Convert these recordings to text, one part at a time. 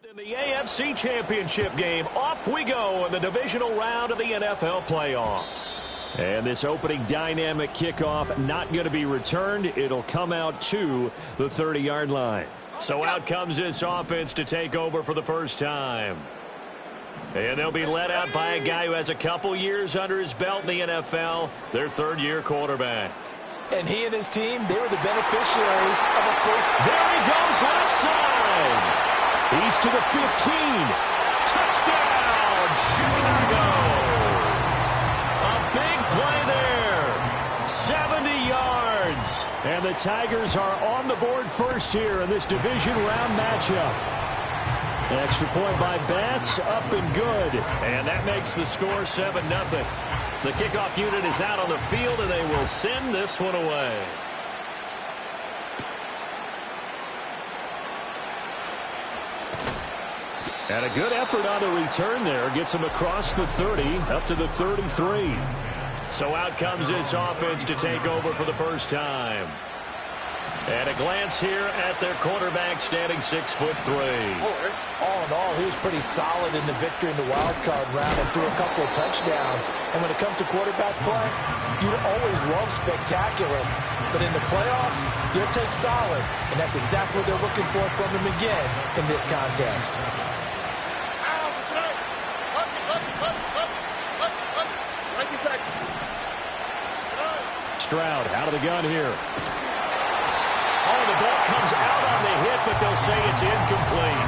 In the AFC Championship game, off we go in the divisional round of the NFL playoffs. And this opening dynamic kickoff not going to be returned. It'll come out to the 30-yard line. So out comes this offense to take over for the first time. And they'll be led out by a guy who has a couple years under his belt in the NFL, their third-year quarterback. And he and his team, they were the beneficiaries of a first. There he goes left side. He's to the 15. Touchdown, Chicago. A big play there. 70 yards. And the Tigers are on the board first here in this division round matchup. Extra point by Bass, up and good. And that makes the score 7-0. The kickoff unit is out on the field, and they will send this one away. And a good effort on the return there. Gets him across the 30, up to the 33. So out comes this offense to take over for the first time. And a glance here at their quarterback, standing 6'3". All in all, he was pretty solid in the victory in the wild card round and threw a couple of touchdowns. And when it comes to quarterback play, you'd always love spectacular. But in the playoffs, you'll take solid. And that's exactly what they're looking for from him again in this contest. Stroud out of the gun here. Oh, the ball comes out on the hit, but they'll say it's incomplete.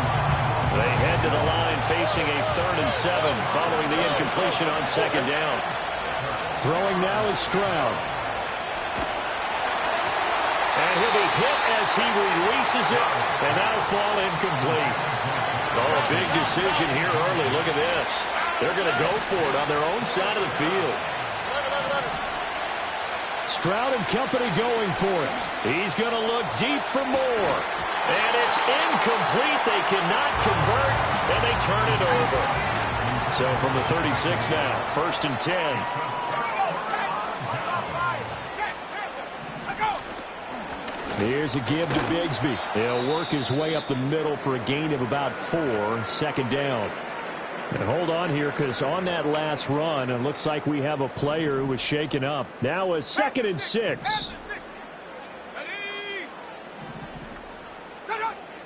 They head to the line facing a 3rd and 7 following the incompletion on second down. Throwing now is Stroud. And he'll be hit as he releases it, and that'll fall incomplete. Oh, a big decision here early. Look at this. They're going to go for it on their own side of the field. Stroud and company going for it. He's going to look deep for more. And it's incomplete. They cannot convert, and they turn it over. So from the 36 now, 1st and 10. Here's a give to Bigsby. He'll work his way up the middle for a gain of about 4, 2nd down. And hold on here, because on that last run, it looks like we have a player who was shaken up. Now a 2nd and 6.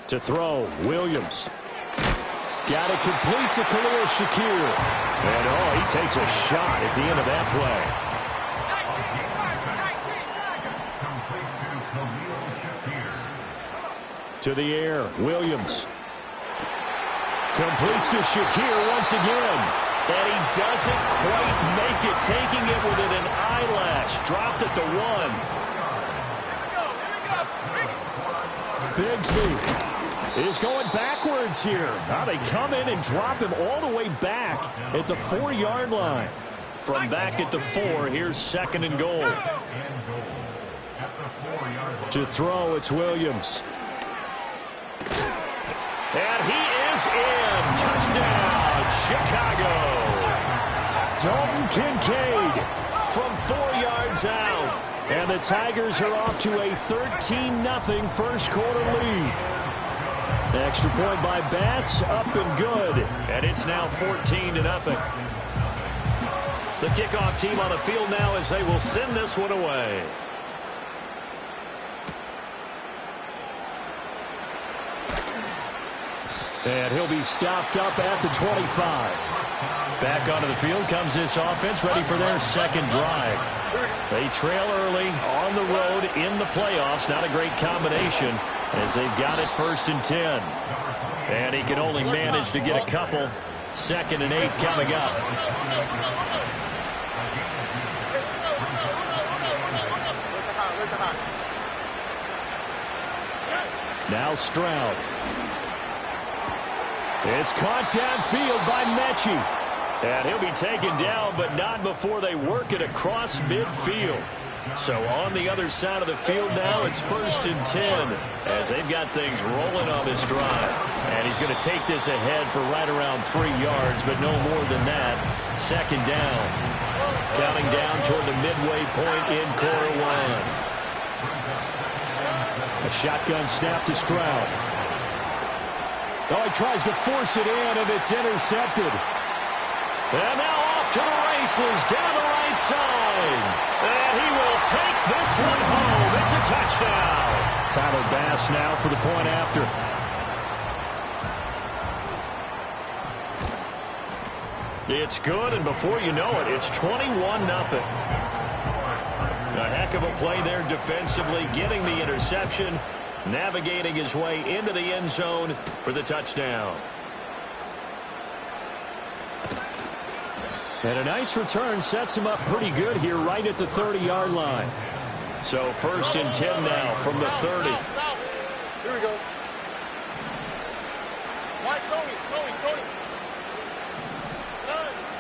To throw, Williams. Got it complete to Khalil Shakir. And oh, he takes a shot at the end of that play. To the air, Williams. Completes to Shakir once again. And he doesn't quite make it, taking it within an eyelash. Dropped at the 1. Bigsby is going backwards here. Now they come in and drop him all the way back at the 4-yard line. From back at the 4, here's 2nd and goal. To throw, it's Williams. And he is in. Touchdown, Chicago. Dalton Kincaid from 4 yards out. And the Tigers are off to a 13-0 first quarter lead. Extra point by Bass, up and good. And it's now 14-0. The kickoff team on the field now as they will send this one away. And he'll be stopped up at the 25. Back onto the field comes this offense, ready for their second drive. They trail early on the road in the playoffs. Not a great combination as they've got it 1st and 10. And he can only manage to get a couple. 2nd and 8 coming up. Now Stroud. It's caught downfield by Mechie. And he'll be taken down, but not before they work it across midfield. So on the other side of the field now, it's 1st and 10 as they've got things rolling on this drive. And he's going to take this ahead for right around 3 yards, but no more than that. 2nd down. Counting down toward the midway point in quarter 1. A shotgun snap to Stroud. Oh, he tries to force it in, and it's intercepted. And now off to the races down the right side. And he will take this one home. It's a touchdown. Tyler Bass now for the point after. It's good, and before you know it, it's 21-0. A heck of a play there defensively, getting the interception, navigating his way into the end zone for the touchdown. And a nice return sets him up pretty good here right at the 30-yard line. So 1st and 10 now from the 30. Here we go.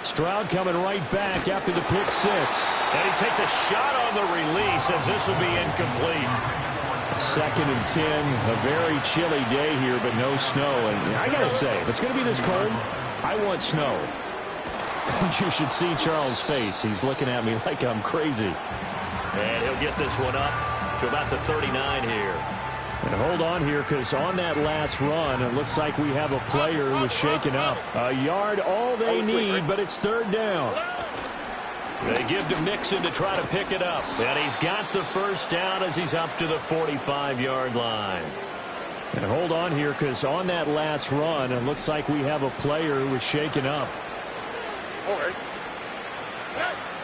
Stroud coming right back after the pick six. And he takes a shot on the release as this will be incomplete. 2nd and 10, a very chilly day here, but no snow. And I got to say, if it's going to be this cold, I want snow. You should see Charles' face. He's looking at me like I'm crazy. And he'll get this one up to about the 39 here. And hold on here, because on that last run, it looks like we have a player who was shaken up. A yard, all they need, but it's 3rd down. They give to Mixon to try to pick it up. And he's got the first down as he's up to the 45-yard line. And hold on here, because on that last run, it looks like we have a player who was shaken up.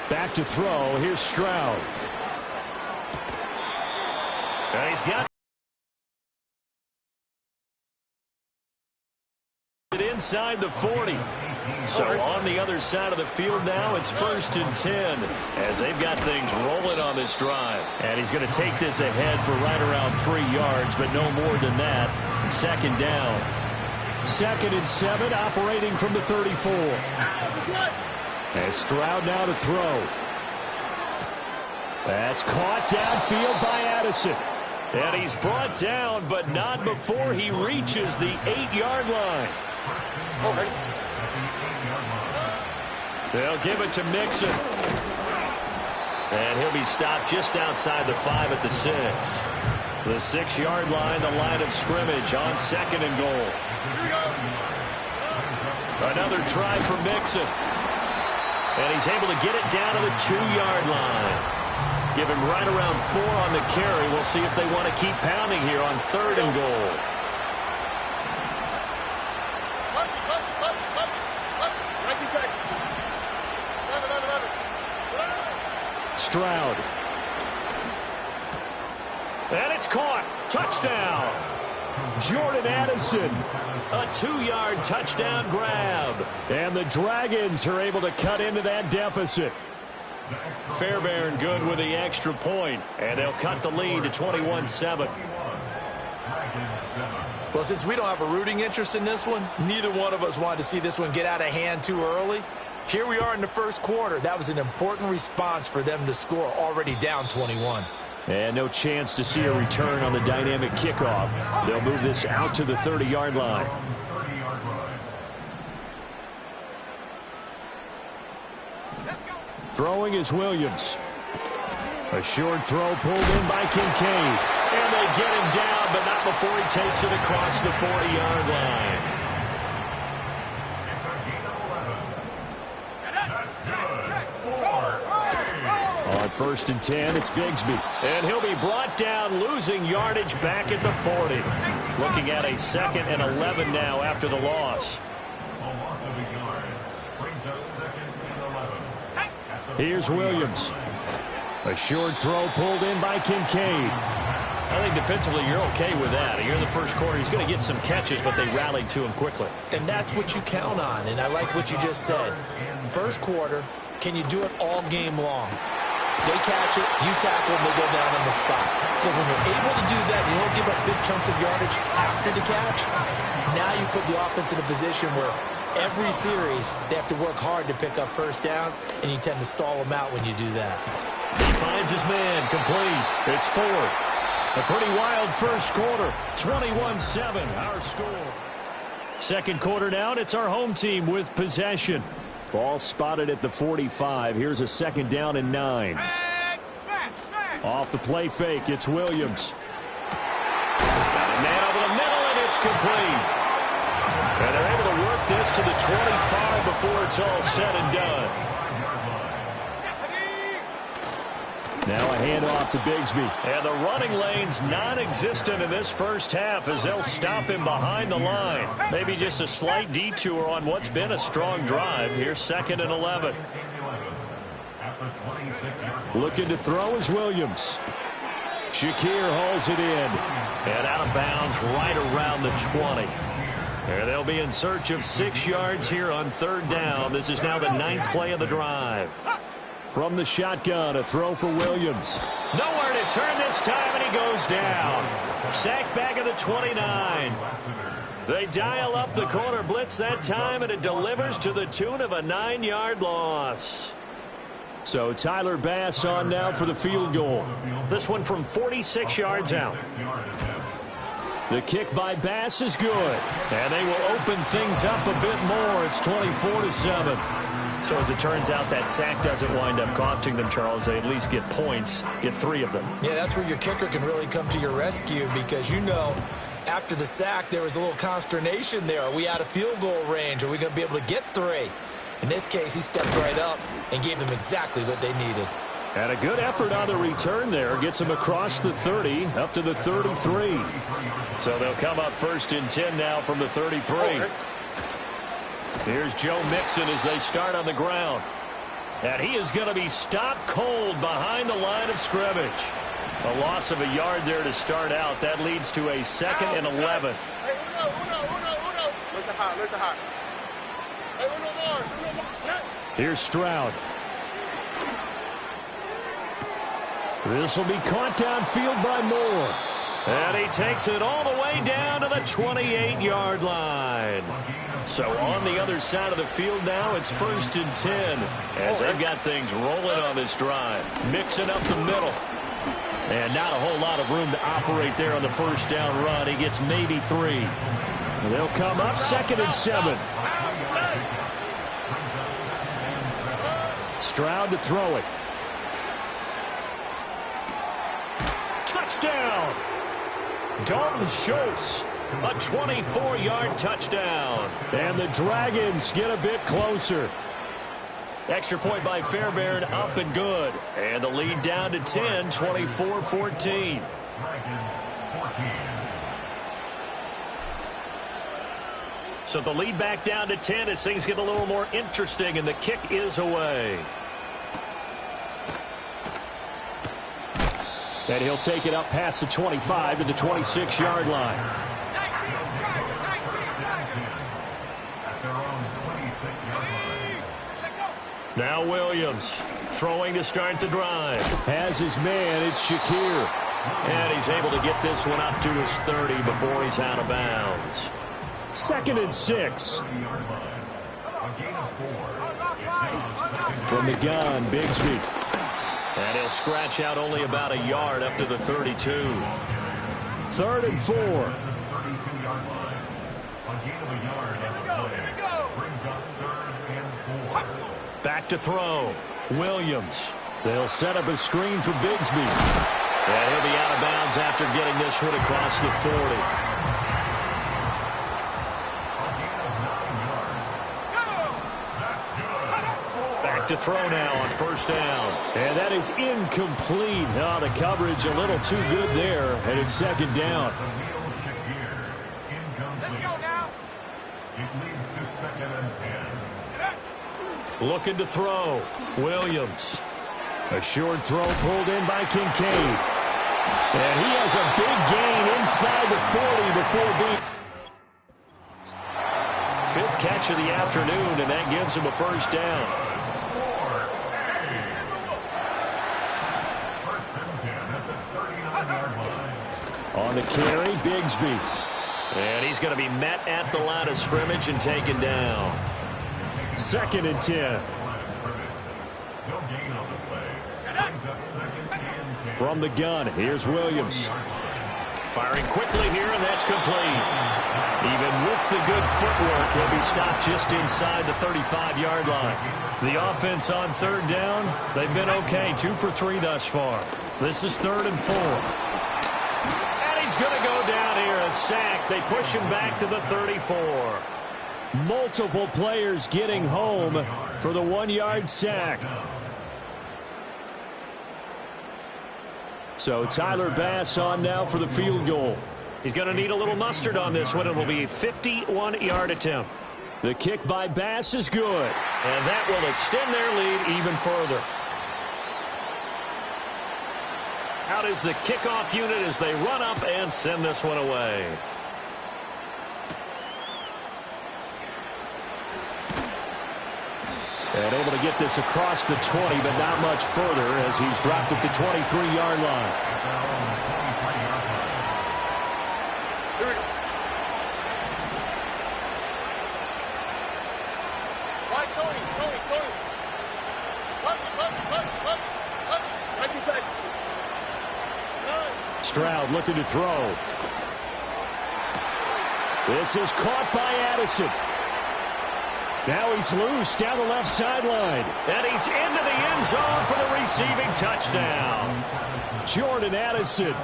Back to throw. Here's Stroud. And he's got it inside the 40. So on the other side of the field now, it's 1st and 10 as they've got things rolling on this drive. And he's going to take this ahead for right around 3 yards, but no more than that. 2nd down. 2nd and 7, operating from the 34. And Stroud now to throw. That's caught downfield by Addison. And he's brought down, but not before he reaches the 8-yard line. They'll give it to Mixon. And he'll be stopped just outside the 5 at the 6. The 6-yard line, the line of scrimmage on 2nd and goal. Another try for Mixon. And he's able to get it down to the 2-yard line. Give him right around 4 on the carry. We'll see if they want to keep pounding here on 3rd and goal. Stroud. And it's caught. Touchdown. Jordan Addison. A 2-yard touchdown grab. And the Dragons are able to cut into that deficit. Fairbairn good with the extra point, and they'll cut the lead to 21-7. Well, since we don't have a rooting interest in this one, neither one of us wanted to see this one get out of hand too early. Here we are in the 1st quarter. That was an important response for them to score, already down 21. And no chance to see a return on the dynamic kickoff. They'll move this out to the 30-yard line. Throwing is Williams. A short throw pulled in by Kincaid. And they get him down, but not before he takes it across the 40-yard line. On 1st and 10, it's Bigsby. And he'll be brought down, losing yardage back at the 40. Looking at a 2nd and 11 now after the loss. Here's Williams. A short throw pulled in by Kincaid. I think defensively you're okay with that. Here in the 1st quarter, he's going to get some catches, but they rallied to him quickly. And that's what you count on, and I like what you just said. 1st quarter, can you do it all game long? They catch it, you tackle them, they go down on the spot. Because when you're able to do that, you don't give up big chunks of yardage after the catch. Now you put the offense in a position where every series, they have to work hard to pick up 1st downs, and you tend to stall them out when you do that. He finds his man, complete. It's 4. A pretty wild 1st quarter. 21-7, our score. 2nd quarter now, and it's our home team with possession. Ball spotted at the 45. Here's a 2nd down and 9. Off the play fake, it's Williams. Got a man over the middle, and it's complete. And they're able to work this to the 25 before it's all said and done. Now a handoff to Bigsby. And the running lane's non-existent in this first half as they'll stop him behind the line. Maybe just a slight detour on what's been a strong drive. Here's 2nd and 11. Looking to throw is Williams. Shakir hauls it in. And out of bounds right around the 20. And they'll be in search of 6 yards here on 3rd down. This is now the 9th play of the drive. From the shotgun, a throw for Williams. Nowhere to turn this time, and he goes down. Sacked back at the 29. They dial up the corner blitz that time, and it delivers to the tune of a 9-yard loss. So Tyler Bass on now for the field goal. This one from 46 yards out. The kick by Bass is good. And they will open things up a bit more. It's 24-7. So as it turns out, that sack doesn't wind up costing them, Charles. They at least get points, get 3 of them. Yeah, that's where your kicker can really come to your rescue because, you know, after the sack, there was a little consternation there. Are we out of field goal range? Are we going to be able to get 3? In this case, he stepped right up and gave them exactly what they needed. And a good effort on the return there. Gets them across the 30, up to the 33. So they'll come up 1st and 10 now from the 33. Here's Joe Mixon as they start on the ground. And he is going to be stopped cold behind the line of scrimmage. A loss of a yard there to start out. That leads to a 2nd and 11. Hey, uno. Look the hot. Hey, uno more. Here's Stroud. This will be caught downfield by Moore. And he takes it all the way down to the 28-yard line. So on the other side of the field now, it's 1st and 10 as they've got things rolling on this drive. Mixing up the middle. And not a whole lot of room to operate there on the 1st down run. He gets maybe 3. They'll come up 2nd and 7. Stroud to throw it. Touchdown! Dalton Schultz, a 24-yard touchdown. And the Dragons get a bit closer. Extra point by Fairbairn, up and good. And the lead down to 10, 24-14. So the lead back down to 10 as things get a little more interesting, and the kick is away. And he'll take it up past the 25 to the 26-yard line. Now Williams throwing to start the drive. Has his man, it's Shakir. And he's able to get this one up to his 30 before he's out of bounds. 2nd and 6. From the gun, Bigsby. And he'll scratch out only about a yard up to the 32. 3rd and 4. Back to throw. Williams. They'll set up a screen for Bigsby. And he'll be out of bounds after getting this one across the 40. To throw now on 1st down. And that is incomplete. Oh, the coverage a little too good there, and it's 2nd down. Let's go now. It leads to 2nd and 10. Looking to throw. Williams. A short throw pulled in by Kincaid. And he has a big gain inside the 40 before being 5th catch of the afternoon, and that gives him a 1st down. On the carry, Bigsby. And he's going to be met at the line of scrimmage and taken down. 2nd and 10. From the gun, here's Williams. Firing quickly here, and that's complete. Even with the good footwork, he'll be stopped just inside the 35-yard line. The offense on 3rd down, they've been okay, 2 for 3 thus far. This is 3rd and 4. He's going to go down here, a sack. They push him back to the 34. Multiple players getting home for the 1-yard sack. So Tyler Bass on now for the field goal. He's going to need a little mustard on this one. It will be a 51-yard attempt. The kick by Bass is good. And that will extend their lead even further. Out is the kickoff unit as they run up and send this one away. And able to get this across the 20, but not much further as he's dropped at the 23-yard line. Right, Tony. Stroud looking to throw. This is caught by Addison. Now he's loose down the left sideline. And he's into the end zone for the receiving touchdown. Jordan Addison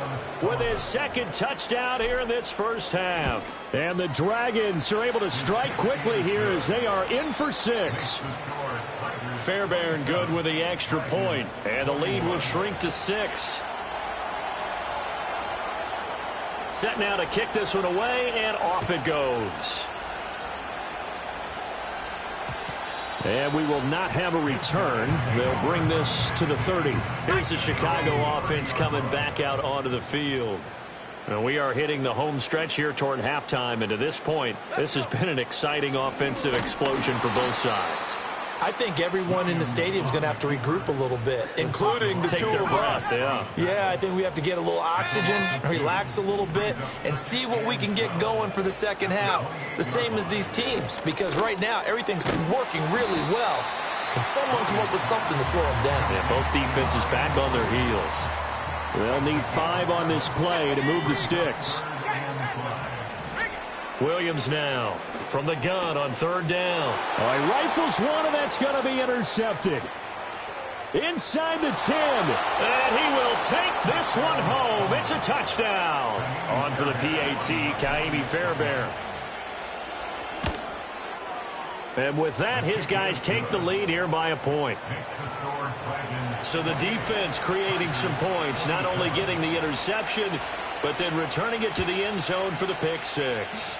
with his second touchdown here in this first half. And the Dragons are able to strike quickly here as they are in for 6. Fairbairn good with the extra point. And the lead will shrink to 6. Set now to kick this one away, and off it goes. And we will not have a return. They'll bring this to the 30. Here's the Chicago offense coming back out onto the field. And we are hitting the home stretch here toward halftime. And to this point, this has been an exciting offensive explosion for both sides. I think everyone in the stadium is going to have to regroup a little bit, including the two of us. Yeah, I think we have to get a little oxygen, relax a little bit, and see what we can get going for the second half. The same as these teams, because right now everything's been working really well. Can someone come up with something to slow them down? Yeah, both defenses back on their heels. They'll need 5 on this play to move the sticks. Williams now from the gun on 3rd down. He rifles one, and that's going to be intercepted. Inside the 10. And he will take this one home. It's a touchdown. On for the PAT, Kaimi Fairbairn. And with that, his guys take the lead here by a point. So the defense creating some points, not only getting the interception, but then returning it to the end zone for the pick 6.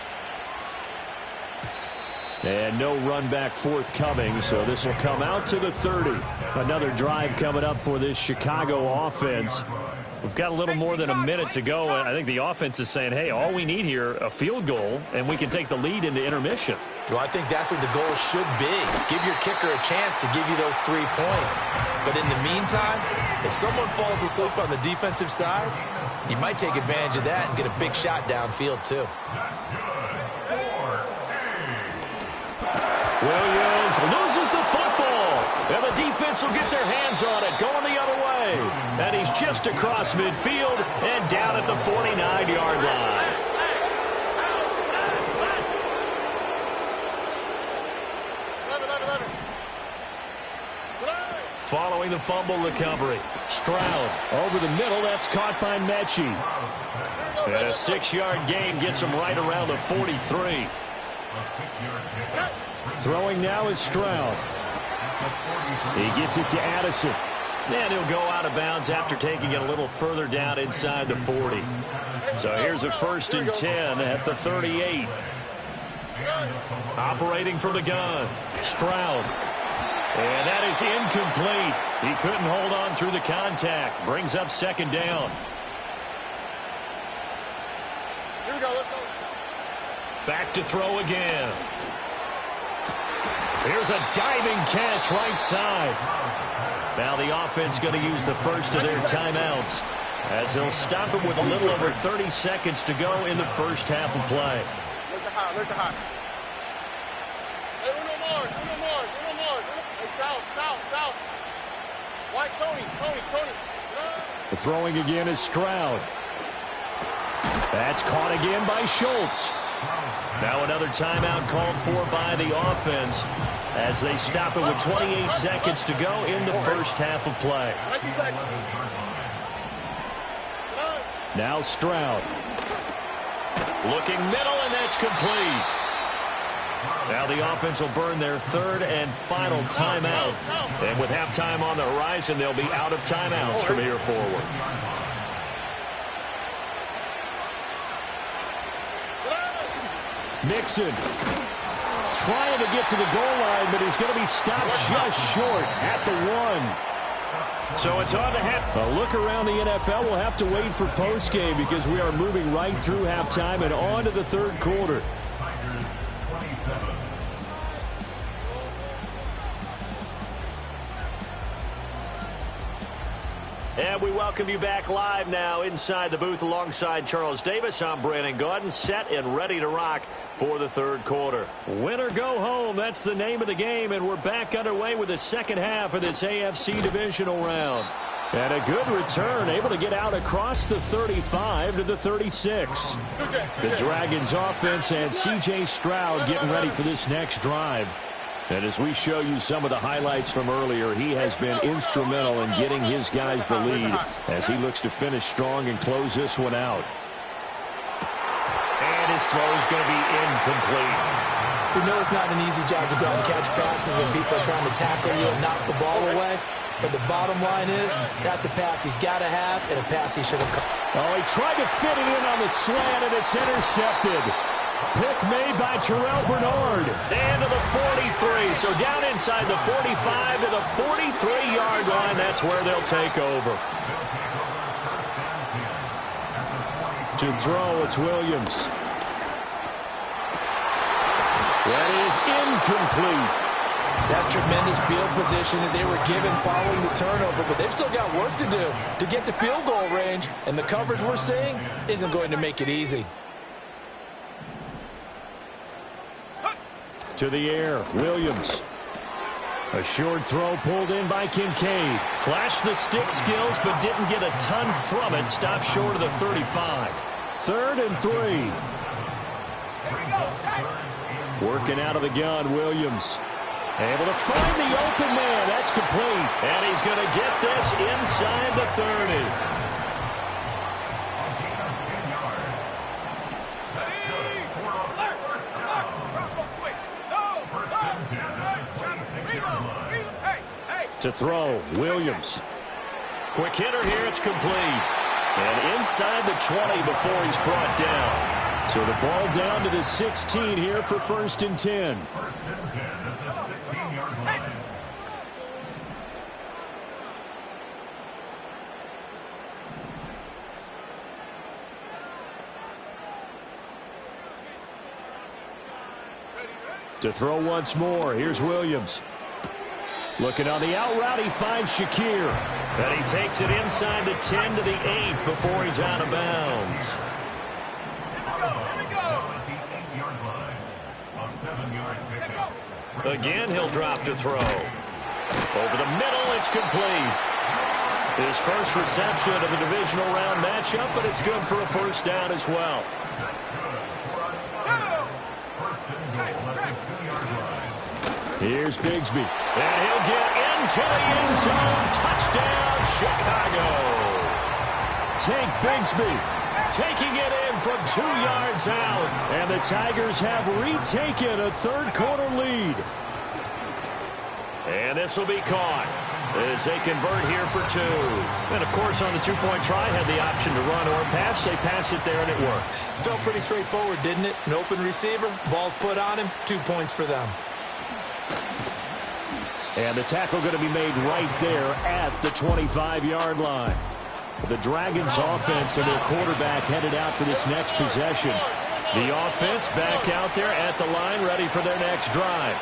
And no run back forthcoming, so this will come out to the 30. Another drive coming up for this Chicago offense. We've got a little more than a minute to go. I think the offense is saying, hey, all we need here, a field goal, and we can take the lead into intermission. Well, I think that's what the goal should be. Give your kicker a chance to give you those 3 points. But in the meantime, if someone falls asleep on the defensive side, you might take advantage of that and get a big shot downfield, too. Williams loses the football. And the defense will get their hands on it, going the other way. And he's just across midfield and down at the 49-yard line. Following the fumble recovery, Stroud over the middle. That's caught by Mechie. And a 6-yard gain gets him right around the 43. Throwing now is Stroud. He gets it to Addison. And he'll go out of bounds after taking it a little further down inside the 40. So here's a 1st and 10 at the 38. Operating from the gun, Stroud. And that is incomplete. He couldn't hold on through the contact. Brings up 2nd down. Here we go, let's go. Back to throw again. Here's a diving catch right side. Now the offense going to use the first of their timeouts as they'll stop it with a little over 30 seconds to go in the first half of play. Look the hot. Hey, uno more. Hey, south. White, Tony. The throwing again is Stroud. That's caught again by Schultz. Now another timeout called for by the offense as they stop it with 28 seconds to go in the first half of play. Now Stroud. Looking middle, and that's complete. Now the offense will burn their third and final timeout. And with halftime on the horizon, they'll be out of timeouts from here forward. Mixon trying to get to the goal line, but he's going to be stopped just short at the 1. So it's on to half. A look around the NFL. We'll have to wait for postgame because we are moving right through halftime and on to the third quarter. And we welcome you back live now inside the booth alongside Charles Davis. I'm Brandon Gaudin, set and ready to rock for the third quarter. Win or go home, that's the name of the game, and we're back underway with the second half of this AFC divisional round. And a good return, able to get out across the 35 to the 36. The Dragons offense and C.J. Stroud getting ready for this next drive. And as we show you some of the highlights from earlier, he has been instrumental in getting his guys the lead as he looks to finish strong and close this one out. And his throw is going to be incomplete. We know it's not an easy job to go out and catch passes when people are trying to tackle you and knock the ball away. But the bottom line is, that's a pass he's got to have and a pass he should have caught. Oh, he tried to fit it in on the slant, and it's intercepted. Pick made by Terrell Bernard. And to the 43. So down inside the 45 to the 43-yard line. That's where they'll take over. To throw, it's Williams. That is incomplete. That's tremendous field position that they were given following the turnover, but they've still got work to do to get to field goal range, and the coverage we're seeing isn't going to make it easy. To the air, Williams. A short throw pulled in by Kincaid. Flashed the stick skills, but didn't get a ton from it. Stopped short of the 35. 3rd and 3. Working out of the gun, Williams. Able to find the open man. That's complete. And he's going to get this inside the 30. To throw, Williams. Quick hitter here, it's complete. And inside the 20 before he's brought down. So the ball down to the 16 here for 1st and 10. 1st and 10 at the 16-yard line. To throw once more, here's Williams. Looking on the out route, he finds Shakir. And he takes it inside the 10 to the 8 before he's out of bounds. Again, he'll drop to throw. Over the middle, it's complete. His first reception of the divisional round matchup, but it's good for a 1st down as well. Here's Bigsby. And he'll get into the end zone. Touchdown, Chicago. Tank Bigsby taking it in from 2 yards out. And the Tigers have retaken a third quarter lead. And this will be caught as they convert here for 2. And, of course, on the 2-point try, had the option to run or pass. They pass it there, and it works. Felt pretty straightforward, didn't it? An open receiver, ball's put on him, 2 points for them. And the tackle going to be made right there at the 25-yard line. The Dragons offense and their quarterback headed out for this next possession. The offense back out there at the line, ready for their next drive.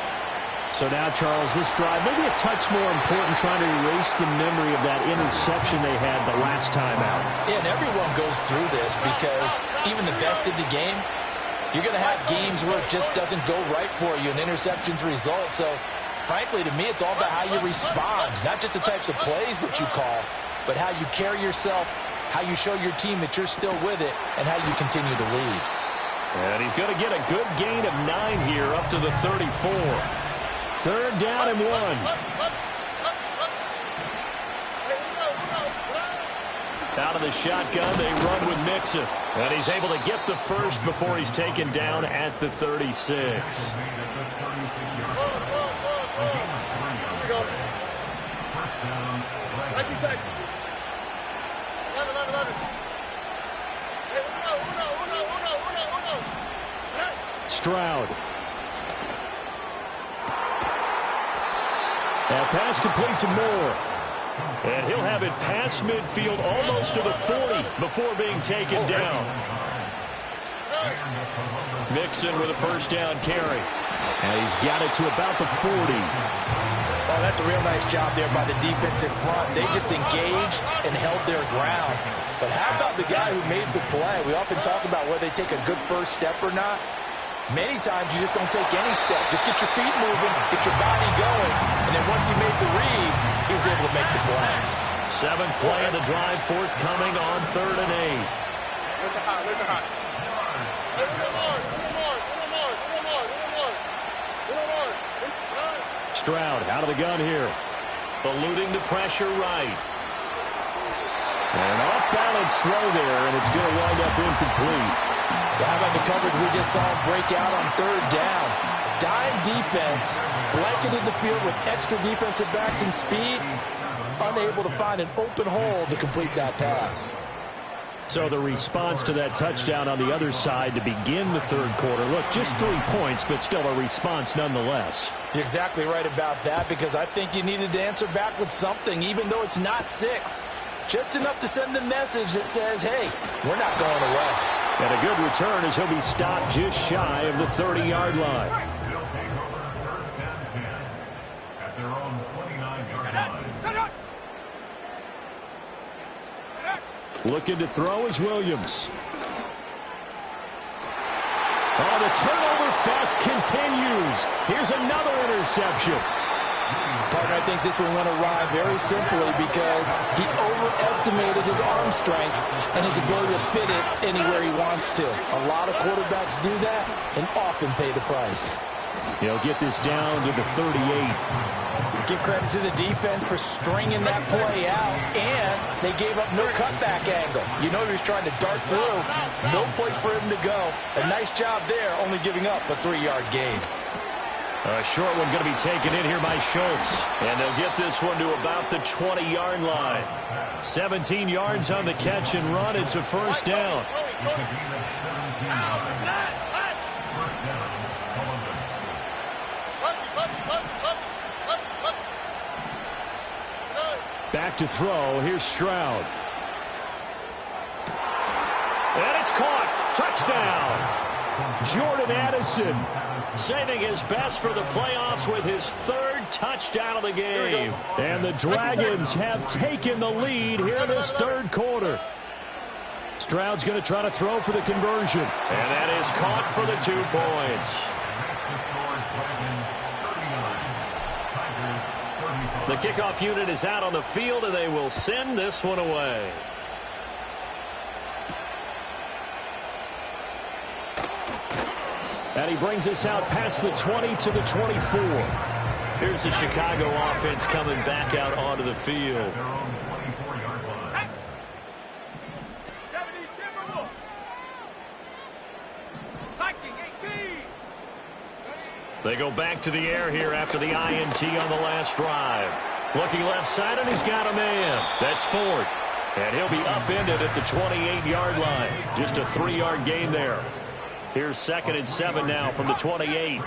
So now, Charles, this drive maybe a touch more important, trying to erase the memory of that interception they had the last time out. Yeah, and everyone goes through this because even the best in the game, you're going to have games where it just doesn't go right for you, and interceptions result. So, frankly, to me, it's all about how you respond, not just the types of plays that you call, but how you carry yourself, how you show your team that you're still with it, and how you continue to lead. And he's going to get a good gain of 9 here up to the 34. 3rd down and 1. Out of the shotgun, they run with Mixon. Mixon. And he's able to get the first before he's taken down at the 36. Here we go. Like you Texas. 11. Hey, uno. Stroud. That pass complete to Moore. And he'll have it past midfield almost to the 40 before being taken down. Mixon with a first down carry. And he's got it to about the 40. Oh, that's a real nice job there by the defense in front. They just engaged and held their ground. But how about the guy who made the play? We often talk about whether they take a good first step or not. Many times you just don't take any step. Just get your feet moving, get your body going, and then once he made the read, he was able to make the play. 7th play of the drive, forthcoming on 3rd and 8. Look at high. Hey, Stroud out of the gun here. Eluding the pressure right. And an off-balance throw there, and it's going to wind up incomplete. Well, how about the coverage we just saw break out on 3rd down? Dime defense, blanketed the field with extra defensive backs and speed, unable to find an open hole to complete that pass. So the response to that touchdown on the other side to begin the 3rd quarter. Look, just 3 points, but still a response nonetheless. You're exactly right about that, because I think you needed to answer back with something, even though it's not 6. Just enough to send the message that says, hey, we're not going away. And a good return as he'll be stopped just shy of the 30-yard line. They'll take over 1st and 10 at their own 29-yard line. Looking to throw is Williams. Oh, the turnover fest continues. Here's another interception. Partner, I think this one went awry very simply because he overestimated his arm strength and his ability to fit it anywhere he wants to. A lot of quarterbacks do that and often pay the price. He'll get this down to the 38. Give credit to the defense for stringing that play out, and they gave up no cutback angle. You know he was trying to dart through. No place for him to go. A nice job there, only giving up a 3-yard gain. A short one going to be taken in here by Schultz. And they'll get this one to about the 20-yard line. 17 yards on the catch and run. It's a first down. Back to throw. Here's Stroud. And it's caught. Touchdown. Jordan Addison saving his best for the playoffs with his 3rd touchdown of the game. And the Dragons have taken the lead here in this 3rd quarter. Stroud's going to try to throw for the conversion. And that is caught for the 2 points. The kickoff unit is out on the field, and they will send this one away. And he brings us out past the 20 to the 24. Here's the Chicago offense coming back out onto the field. They go back to the air here after the INT on the last drive. Looking left side, and he's got a man. That's Ford. And he'll be upended at the 28-yard line. Just a 3-yard gain there. Here's 2nd and 7 now from the 28.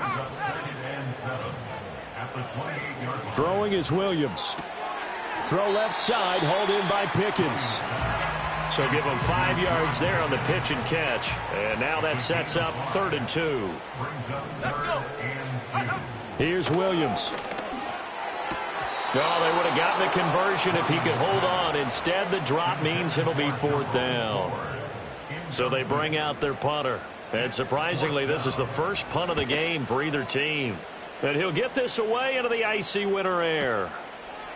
Throwing is Williams. Throw left side, hauled in by Pickens. So give him 5 yards there on the pitch and catch. And now that sets up 3rd and 2. Here's Williams. Oh, they would have gotten the conversion if he could hold on. Instead, the drop means it'll be 4th down. So they bring out their punter. And surprisingly, this is the first punt of the game for either team. And he'll get this away into the icy winter air.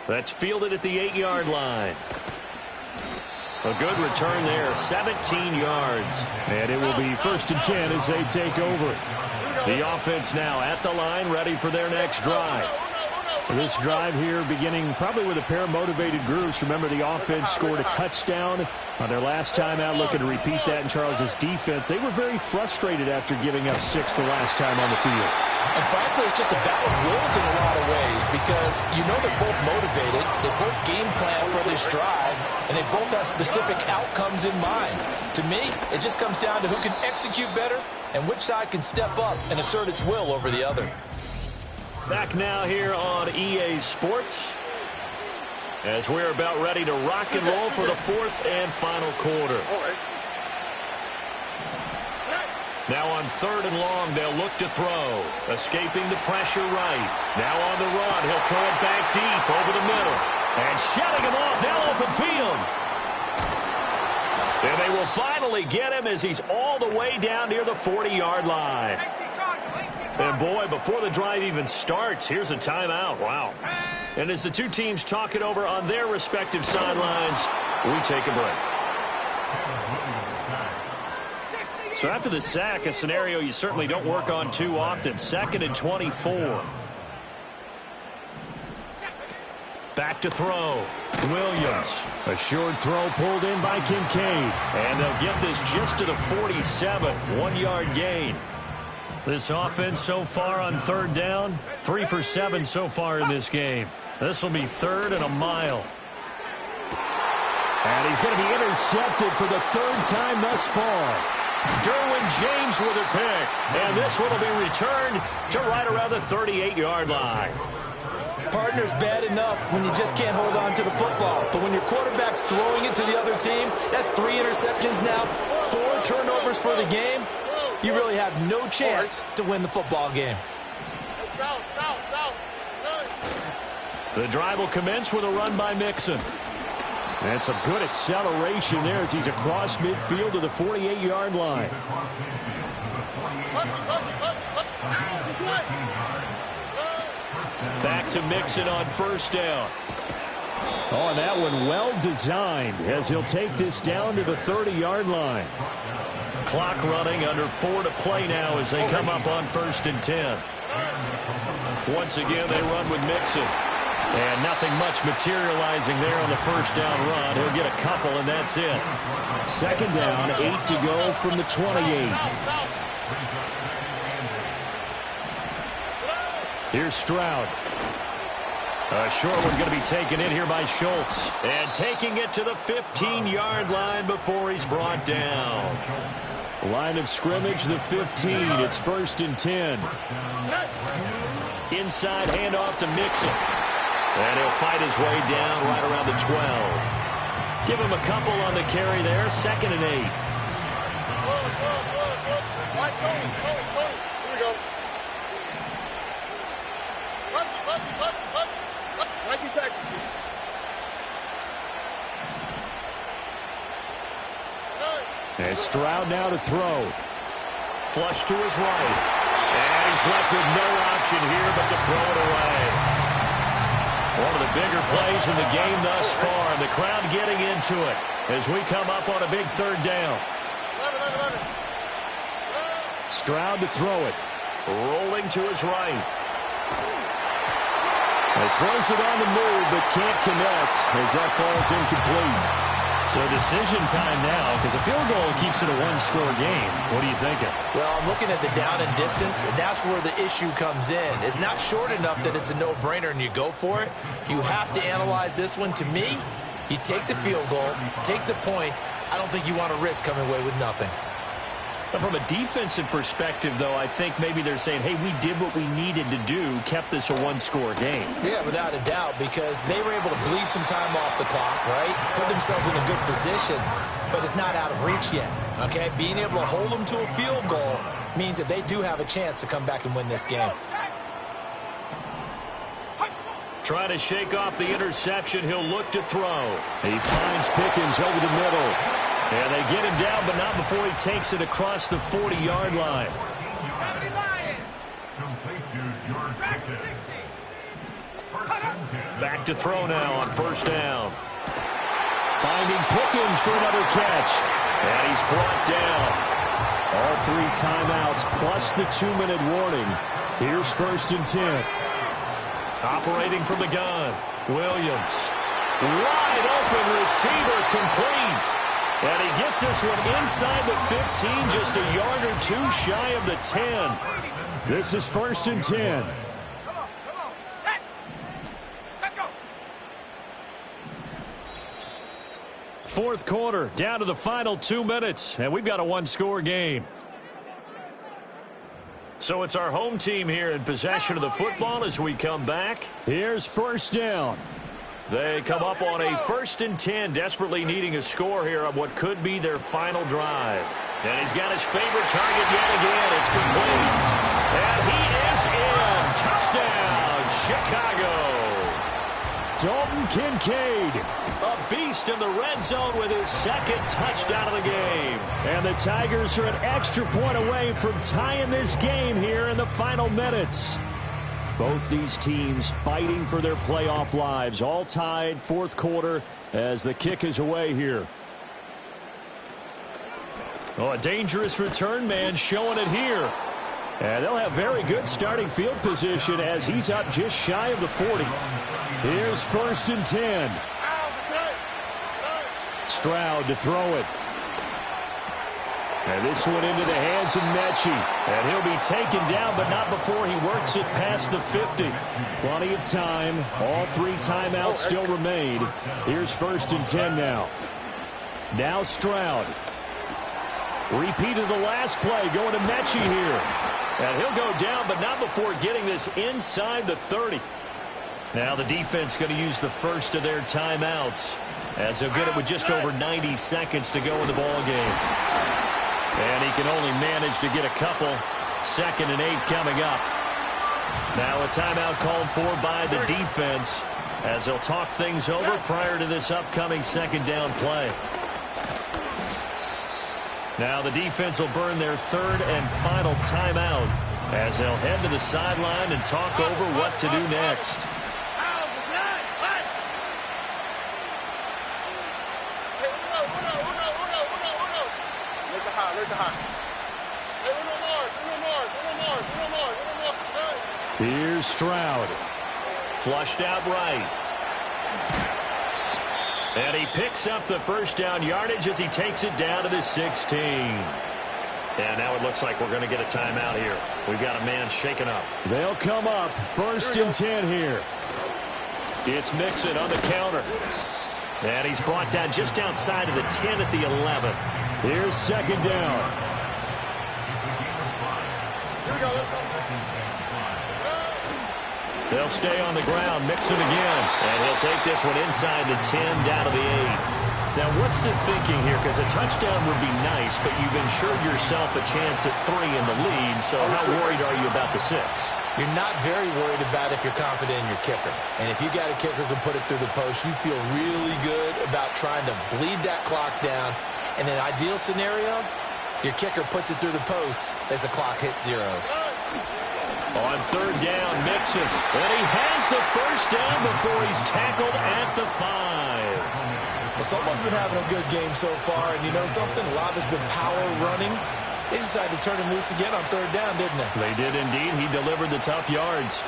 That's fielded at the 8-yard line. A good return there, 17 yards. And it will be 1st and 10 as they take over. The offense now at the line, ready for their next drive. This drive here beginning probably with a pair of motivated groups. Remember, the offense scored a touchdown On their last time out, looking to repeat that in Charles's defense. They were very frustrated after giving up 6 the last time on the field. And frankly, it's just a battle of wills in a lot of ways because you know they're both motivated, they both game plan for this drive, and they both have specific outcomes in mind. To me, it just comes down to who can execute better and which side can step up and assert its will over the other. Back now here on EA Sports as we're about ready to rock and roll for the 4th and final quarter. Now on 3rd and long, they'll look to throw. Escaping the pressure right. Now on the run, he'll throw it back deep over the middle. And shutting him off, now open field. And they will finally get him as he's all the way down near the 40-yard line. And boy, before the drive even starts, here's a timeout. Wow. And as the two teams talk it over on their respective sidelines, we take a break. So after the sack, a scenario you certainly don't work on too often. 2nd and 24. Back to throw. Williams. A short throw pulled in by Kincaid. And they'll get this just to the 47. 1-yard gain. This offense so far on 3rd down, 3 for 7 so far in this game. This will be 3rd and a mile. And he's going to be intercepted for the 3rd time thus far. Derwin James with a pick. And this one will be returned to right around the 38-yard line. Partner's bad enough when you just can't hold on to the football. But when your quarterback's throwing it to the other team, that's 3 interceptions now, 4 turnovers for the game. You really have no chance to win the football game. The drive will commence with a run by Mixon. And some good acceleration there as he's across midfield to the 48-yard line. Back to Mixon on 1st down. Oh, and that one well designed as he'll take this down to the 30-yard line. Clock running, under 4 to play now as they come up on 1st and 10. Once again, they run with Mixon. And nothing much materializing there on the 1st down run. He'll get a couple, and that's it. 2nd down, 8 to go from the 28. Here's Stroud. A short one going to be taken in here by Schultz. And taking it to the 15-yard line before he's brought down. Line of scrimmage, the 15. It's 1st and 10. Inside handoff to Mixon. And he'll fight his way down right around the 12. Give him a couple on the carry there. 2nd and 8. Here we go. Nike taxi. And Stroud now to throw. Flush to his right. And he's left with no option here but to throw it away. One of the bigger plays in the game thus far. And the crowd getting into it as we come up on a big 3rd down. Stroud to throw it. Rolling to his right. He throws it on the move but can't connect as that falls incomplete. So decision time now because a field goal keeps it a 1-score game. What are you thinking? Well, I'm looking at the down and distance, and that's where the issue comes in. It's not short enough that it's a no-brainer and you go for it. You have to analyze this one. To me, you take the field goal, take the points. I don't think you want to risk coming away with nothing. But from a defensive perspective, though, I think maybe they're saying, hey, we did what we needed to do, kept this a 1-score game. Yeah, without a doubt, because they were able to bleed some time off the clock, right? Put themselves in a good position, but it's not out of reach yet, okay? Being able to hold them to a field goal means that they do have a chance to come back and win this game. Trying to shake off the interception, he'll look to throw. He finds Pickens over the middle. And they get him down, but not before he takes it across the 40-yard line. Back to throw now on 1st down. Finding Pickens for another catch. And he's brought down. All 3 timeouts plus the 2-minute warning. Here's 1st and 10. Operating from the gun. Williams. Wide open receiver complete. And he gets this one inside the 15, just a yard or two shy of the 10. This is 1st and 10. Come on. Set. Set, go. Fourth quarter, down to the final 2 minutes, and we've got a one-score game. So it's our home team here in possession of the football as we come back. Here's 1st down. They come up on a 1st and 10, desperately needing a score here on what could be their final drive. And he's got his favorite target yet again. It's complete. And he is in. Touchdown, Chicago. Dalton Kincaid, a beast in the red zone with his second touchdown of the game. And the Tigers are an extra point away from tying this game here in the final minutes. Both these teams fighting for their playoff lives, all tied, fourth quarter as the kick is away here. Oh, a dangerous return man showing it here. And they'll have very good starting field position as he's up just shy of the 40. Here's 1st and 10. Stroud to throw it. And this one into the hands of Mechie. And he'll be taken down, but not before he works it past the 50. Plenty of time. All 3 timeouts still remain. Here's 1st and 10 now. Now Stroud. Repeat of the last play going to Mechie here. And he'll go down, but not before getting this inside the 30. Now the defense going to use the first of their timeouts as they'll get it with just over 90 seconds to go in the ball game. And he can only manage to get a couple. 2nd and 8 coming up. Now a timeout called for by the defense as they'll talk things over prior to this upcoming 2nd down play. Now the defense will burn their 3rd and final timeout as they'll head to the sideline and talk over what to do next. Here's Stroud. Flushed out right. And he picks up the 1st down yardage as he takes it down to the 16. And now it looks like we're going to get a timeout here. We've got a man shaken up. They'll come up 1st and 10 here. It's Mixon on the counter. And he's brought down just outside of the 10 at the 11. Here's 2nd down. Here we go. They'll stay on the ground, Mixon again. And he'll take this one inside the 10, down to the 8. Now, what's the thinking here? Because a touchdown would be nice, but you've ensured yourself a chance at 3 in the lead, so how worried are you about the 6? You're not very worried about if you're confident in your kicker. And if you got a kicker who can put it through the post, you feel really good about trying to bleed that clock down. In an ideal scenario, your kicker puts it through the post as the clock hits zeros. On 3rd down, Mixon. And he has the 1st down before he's tackled at the 5. Well, someone's been having a good game so far, and you know something? A lot has been power running. They decided to turn him loose again on 3rd down, didn't they? They did indeed. He delivered the tough yards.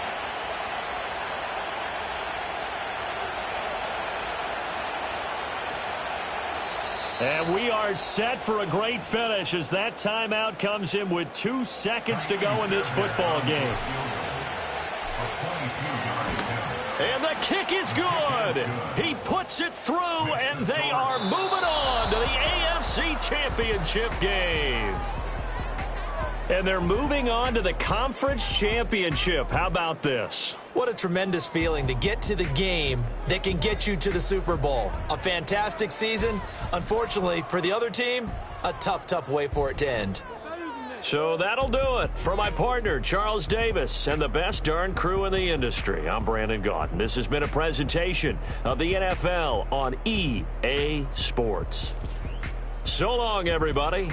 And we are set for a great finish as that timeout comes in with 2 seconds to go in this football game. And the kick is good. He puts it through, and they are moving on to the AFC Championship game. And they're moving on to the Conference Championship. How about this? What a tremendous feeling to get to the game that can get you to the Super Bowl. A fantastic season. Unfortunately, for the other team, a tough way for it to end. So that'll do it. For my partner, Charles Davis, and the best darn crew in the industry, I'm Brandon Gaudin. This has been a presentation of the NFL on EA Sports. So long, everybody.